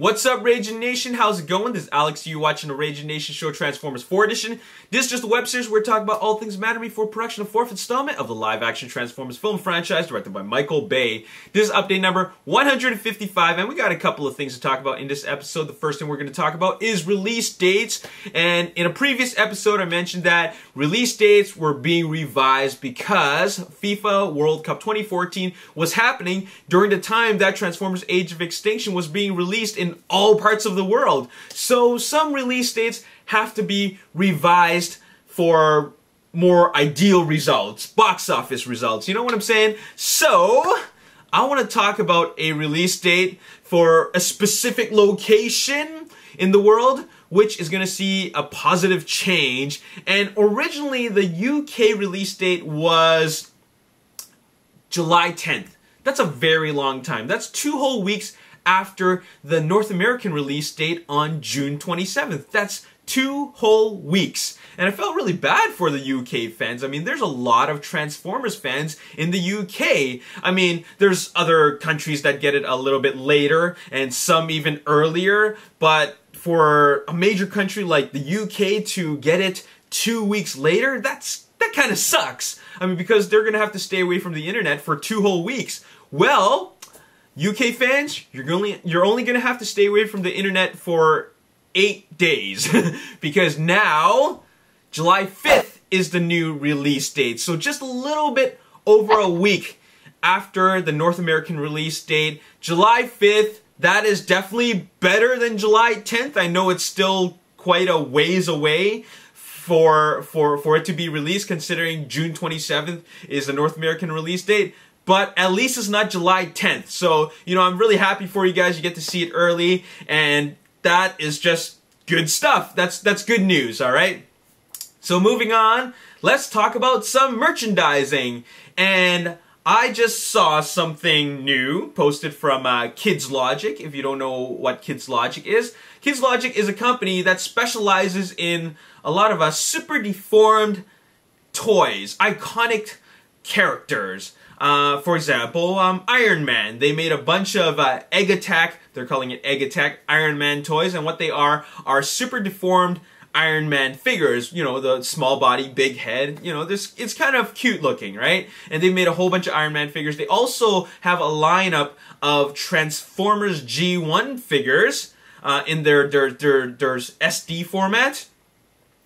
What's up, Ragin Nation? How's it going? This is Alex. You watching the Ragin Nation show Transformers 4 edition. This is just a web series where we talk about all things matter before production of 4th installment of the live-action Transformers film franchise directed by Michael Bay. This is update number 155, and we got a couple of things to talk about in this episode. The first thing we're going to talk about is release dates. And in a previous episode, I mentioned that release dates were being revised because FIFA World Cup 2014 was happening during the time that Transformers Age of Extinction was being released in all parts of the world. So some release dates have to be revised for more ideal results, box office results, you know what I'm saying? So I want to talk about a release date for a specific location in the world which is going to see a positive change. And originally the UK release date was July 10th. That's a very long time. That's 2 whole weeks after the North American release date on June 27th. That's 2 whole weeks. And I felt really bad for the UK fans. I mean, there's a lot of Transformers fans in the UK. I mean, there's other countries that get it a little bit later and some even earlier. But for a major country like the UK to get it 2 weeks later, that kind of sucks. I mean, because they're going to have to stay away from the internet for 2 whole weeks. Well, UK fans, you're only going to have to stay away from the internet for 8 days because now July 5th is the new release date. So just a little bit over a week after the North American release date, July 5th, that is definitely better than July 10th. I know it's still quite a ways away for it to be released, considering June 27th is the North American release date. But at least it's not July 10th. So, you know, I'm really happy for you guys. You get to see it early. And that is just good stuff. That's good news, all right? So moving on, let's talk about some merchandising. And I just saw something new posted from Kids Logic. If you don't know what Kids Logic is a company that specializes in a lot of super deformed toys, iconic characters. For example, Iron Man. They made a bunch of Egg Attack, they're calling it Egg Attack Iron Man toys, and what they are super deformed Iron Man figures. You know, the small body, big head, you know, it's kind of cute looking, right? And they made a whole bunch of Iron Man figures. They also have a lineup of Transformers G1 figures in their SD format.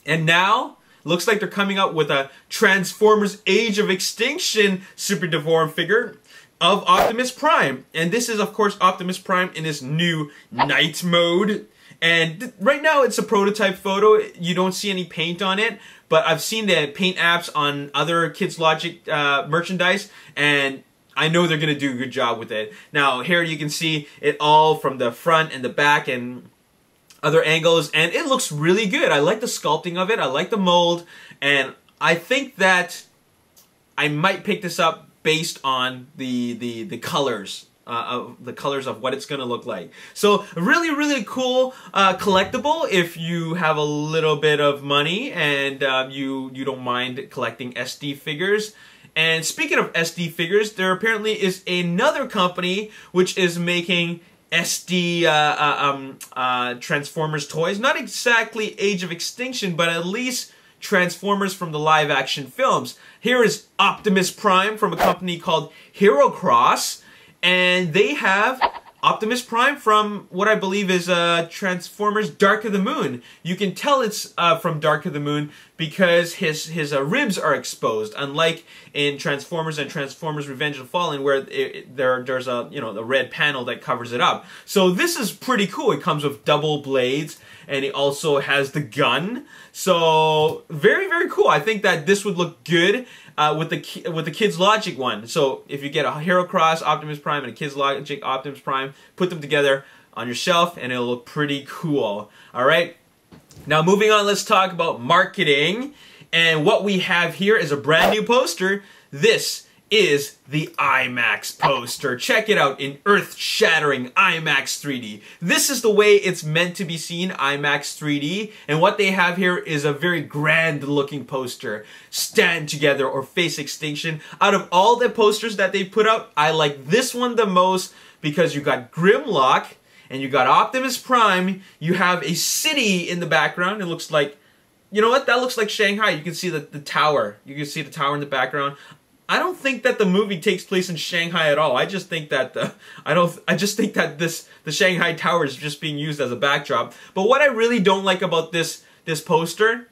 And now looks like they're coming out with a Transformers Age of Extinction super deformed figure of Optimus Prime. And this is, of course, Optimus Prime in his new night mode. And right now it's a prototype photo. You don't see any paint on it. But I've seen the paint apps on other Kids Logic merchandise. And I know they're going to do a good job with it. Now, here you can see it all from the front and the back and other angles, and it looks really good. I like the sculpting of it, I like the mold, and I think that I might pick this up based on the colors of what it's gonna look like. So really cool collectible if you have a little bit of money and you don't mind collecting SD figures. And speaking of SD figures, there apparently is another company which is making SD Transformers toys. Not exactly Age of Extinction, but at least Transformers from the live action films. Here is Optimus Prime from a company called Hero Cross, and they have Optimus Prime from what I believe is Transformers Dark of the Moon. You can tell it's from Dark of the Moon because his ribs are exposed, unlike in Transformers and Transformers Revenge of the Fallen, where there's a the red panel that covers it up. So this is pretty cool. It comes with double blades, and it also has the gun. So very cool. I think that this would look good with the Kids Logic one. So if you get a Hero Cross Optimus Prime and a Kids Logic Optimus Prime, put them together on your shelf and it'll look pretty cool. Alright? Now moving on, let's talk about marketing. And what we have here is a brand new poster. This is the IMAX poster. Check it out in earth-shattering IMAX 3D. This is the way it's meant to be seen, IMAX 3D. And what they have here is a very grand-looking poster. Stand Together or Face Extinction. Out of all the posters that they put up, I like this one the most because you got Grimlock and you got Optimus Prime. You have a city in the background. It looks like, you know what? That looks like Shanghai. You can see the tower. You can see the tower in the background. I don't think that the movie takes place in Shanghai at all. I just think that the Shanghai Tower is just being used as a backdrop. But what I really don't like about this poster,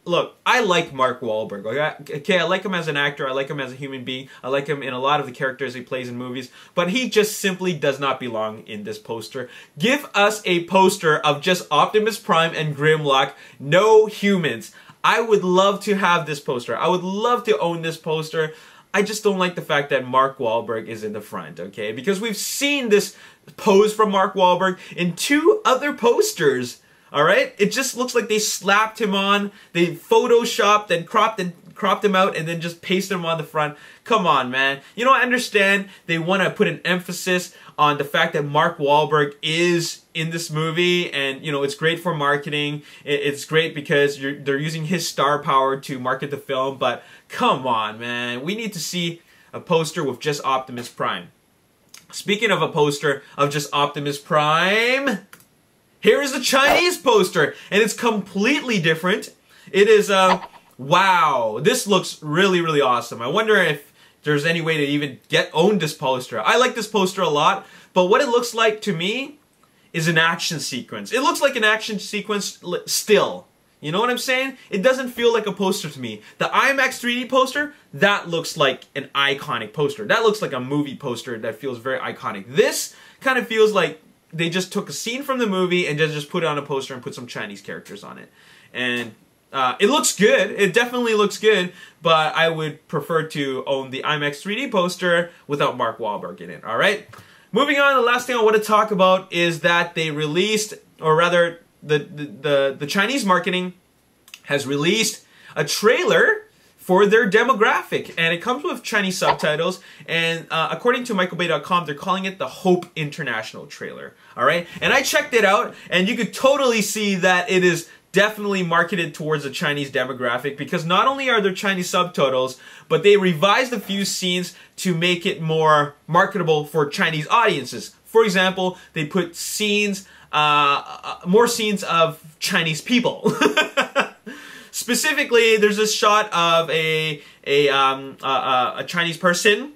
look, I like Mark Wahlberg. Okay, I like him as an actor. I like him as a human being. I like him in a lot of the characters he plays in movies. But he just simply does not belong in this poster. Give us a poster of just Optimus Prime and Grimlock, no humans. I would love to have this poster. I would love to own this poster. I just don't like the fact that Mark Wahlberg is in the front, okay? Because we've seen this pose from Mark Wahlberg in 2 other posters, alright? It just looks like they slapped him on, they photoshopped and cropped him out and then just pasted him on the front. Come on, man. You know, I understand they want to put an emphasis on the fact that Mark Wahlberg is in this movie, and you know, it's great for marketing. It's great because they're using his star power to market the film, but come on, man. We need to see a poster with just Optimus Prime. Speaking of a poster of just Optimus Prime, here is the Chinese poster, and it's completely different. It is, wow, this looks really, really awesome. I wonder if there's any way to even own this poster. I like this poster a lot, but what it looks like to me is an action sequence. It looks like an action sequence still. You know what I'm saying? It doesn't feel like a poster to me. The IMAX 3D poster, that looks like an iconic poster. That looks like a movie poster that feels very iconic. This kind of feels like they just took a scene from the movie and just put it on a poster and put some Chinese characters on it. And it looks good. It definitely looks good, but I would prefer to own the IMAX 3D poster without Mark Wahlberg in it, alright? Moving on, the last thing I want to talk about is that they released, or rather, the Chinese marketing has released a trailer for their demographic, and it comes with Chinese subtitles, and according to michaelbay.com, they're calling it the Hope International trailer, alright? And I checked it out, and you could totally see that it is definitely marketed towards a Chinese demographic, because not only are there Chinese subtitles, but they revised a few scenes to make it more marketable for Chinese audiences. For example, they put scenes, more scenes of Chinese people. Specifically, there's a shot of a Chinese person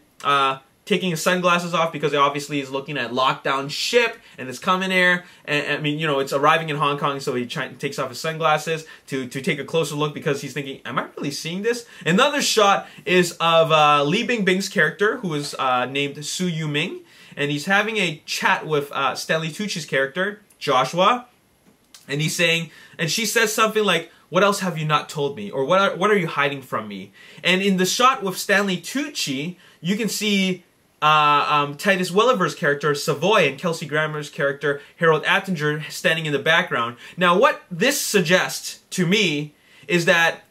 taking his sunglasses off because obviously he's looking at lockdown ship and it's coming here. And I mean, you know, it's arriving in Hong Kong, so he takes off his sunglasses to take a closer look because he's thinking, am I really seeing this? Another shot is of Li Bingbing's character, who is named Su Yuming, and he's having a chat with Stanley Tucci's character, Joshua, and he's saying, and she says something like, "What else have you not told me?" Or what are you hiding from me? And in the shot with Stanley Tucci, you can see Titus Welliver's character, Savoy, and Kelsey Grammer's character, Harold Attinger, standing in the background. Now, what this suggests to me is that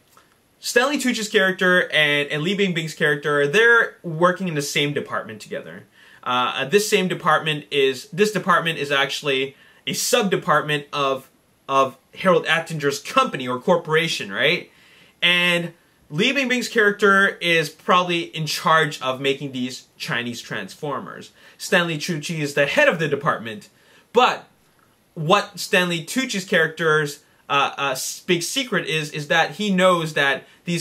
Stanley Tucci's character and Li Bingbing's character, they're working in the same department together. This department is actually a sub-department of Harold Attinger's company or corporation, right? And Li Bingbing's character is probably in charge of making these Chinese Transformers. Stanley Tucci is the head of the department. But what Stanley Tucci's character's big secret is that he knows that these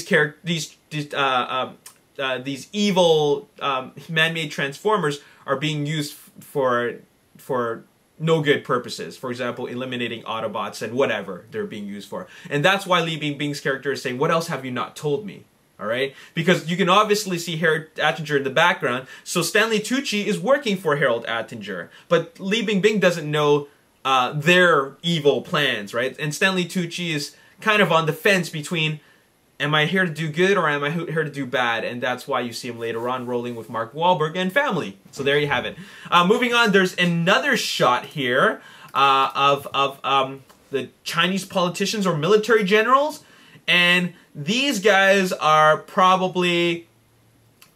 evil man-made Transformers are being used for no good purposes. For example, eliminating Autobots and whatever they're being used for. And that's why Li Bingbing's character is saying, "What else have you not told me?" Alright? Because you can obviously see Harold Attinger in the background, so Stanley Tucci is working for Harold Attinger. But Li Bingbing doesn't know their evil plans, right? And Stanley Tucci is kind of on the fence between, am I here to do good or am I here to do bad? And that's why you see him later on rolling with Mark Wahlberg and family. So there you have it. Moving on, there's another shot here of the Chinese politicians or military generals. And these guys are probably,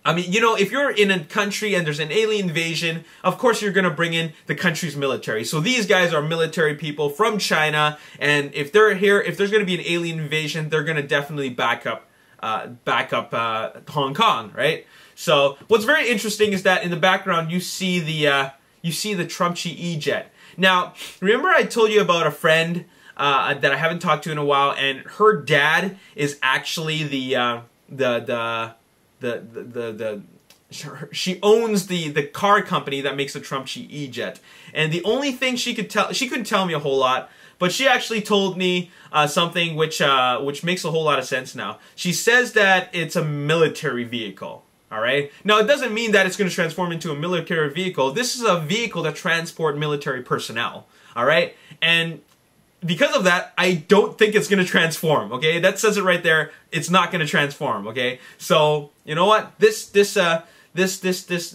I mean, you know, if you're in a country and there's an alien invasion, of course you're going to bring in the country's military. So these guys are military people from China, and if they're here, if there's going to be an alien invasion, they're going to definitely back up Hong Kong, right? So what's very interesting is that in the background you see the Trumpchi E-Jet. Now, remember I told you about a friend that I haven't talked to in a while, and her dad is actually she owns the car company that makes the Chomps E-Jet. And the only thing she couldn't tell me a whole lot, but she actually told me something which makes a whole lot of sense now. She says that it's a military vehicle. Alright? Now, it doesn't mean that it's going to transform into a military vehicle. This is a vehicle that transports military personnel. Alright? And because of that, I don't think it's going to transform, okay? That says it right there. It's not going to transform, okay? So, you know what? This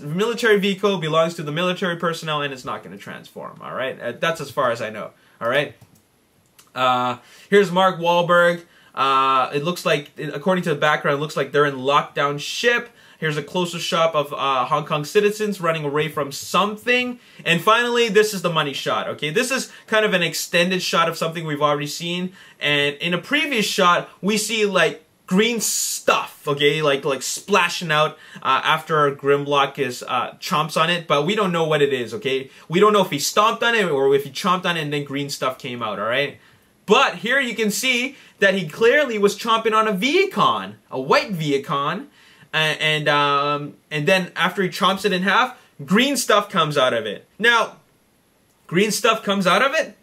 military vehicle belongs to the military personnel, and it's not going to transform, alright? That's as far as I know, alright? Here's Mark Wahlberg. It looks like, according to the background, it looks like they're in lockdown ship. Here's a closer shot of Hong Kong citizens running away from something. And finally, this is the money shot, okay? This is kind of an extended shot of something we've already seen. And in a previous shot, we see, like, green stuff, okay? Like splashing out after Grimlock is chomps on it. But we don't know what it is, okay? We don't know if he stomped on it or if he chomped on it and then green stuff came out, alright? But here you can see that he clearly was chomping on a Vehicon, a white Vehicon. And then after he chomps it in half, green stuff comes out of it. Now, green stuff comes out of it?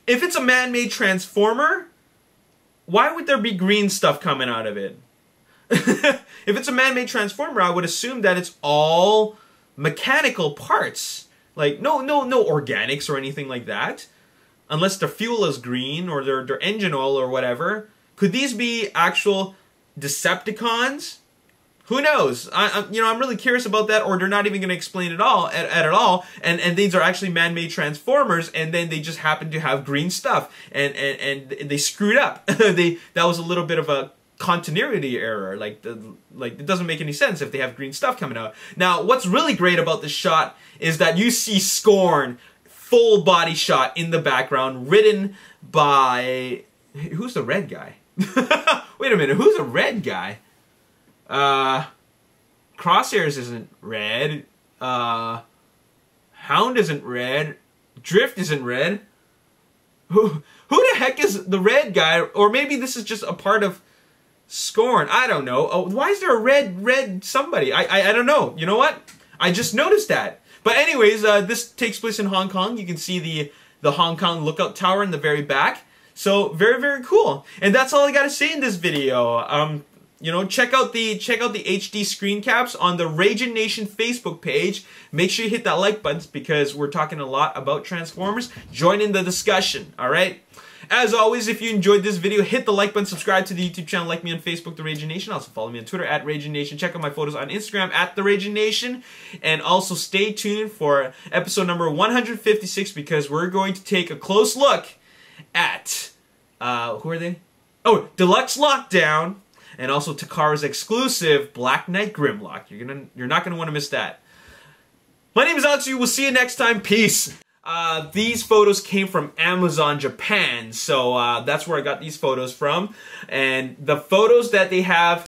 If it's a man-made transformer, why would there be green stuff coming out of it? If it's a man-made transformer, I would assume that it's all mechanical parts. Like, no organics or anything like that. Unless their fuel is green or their engine oil or whatever. Could these be actual Decepticons? Who knows? I'm really curious about that, or they're not even going to explain it all at all. And these are actually man-made transformers, and then they just happen to have green stuff, and they screwed up. That was a little bit of a continuity error. Like it doesn't make any sense if they have green stuff coming out. Now, what's really great about this shot is that you see Scorn, full body shot in the background, ridden by, who's the red guy? Wait a minute, who's a red guy? Crosshairs isn't red. Hound isn't red. Drift isn't red. Who the heck is the red guy? Or maybe this is just a part of Scorn. I don't know. Oh, why is there a red somebody? I don't know. You know what? I just noticed that. But anyways, this takes place in Hong Kong. You can see the Hong Kong lookout tower in the very back. So very, very cool. And that's all I gotta say in this video. Check out the HD screen caps on the Ragin Nation Facebook page. Make sure you hit that like button because we're talking a lot about Transformers. Join in the discussion, alright? As always, if you enjoyed this video, hit the like button, subscribe to the YouTube channel, like me on Facebook, The Ragin Nation. Also follow me on Twitter, @RaginNation. Check out my photos on Instagram, @The Ragin Nation. And also stay tuned for episode number 156 because we're going to take a close look at, who are they? Oh, Deluxe Lockdown, and also Takara's exclusive Black Knight Grimlock. You're not gonna want to miss that. My name is Alex. We'll see you next time. Peace. These photos came from Amazon Japan, so that's where I got these photos from. And the photos that they have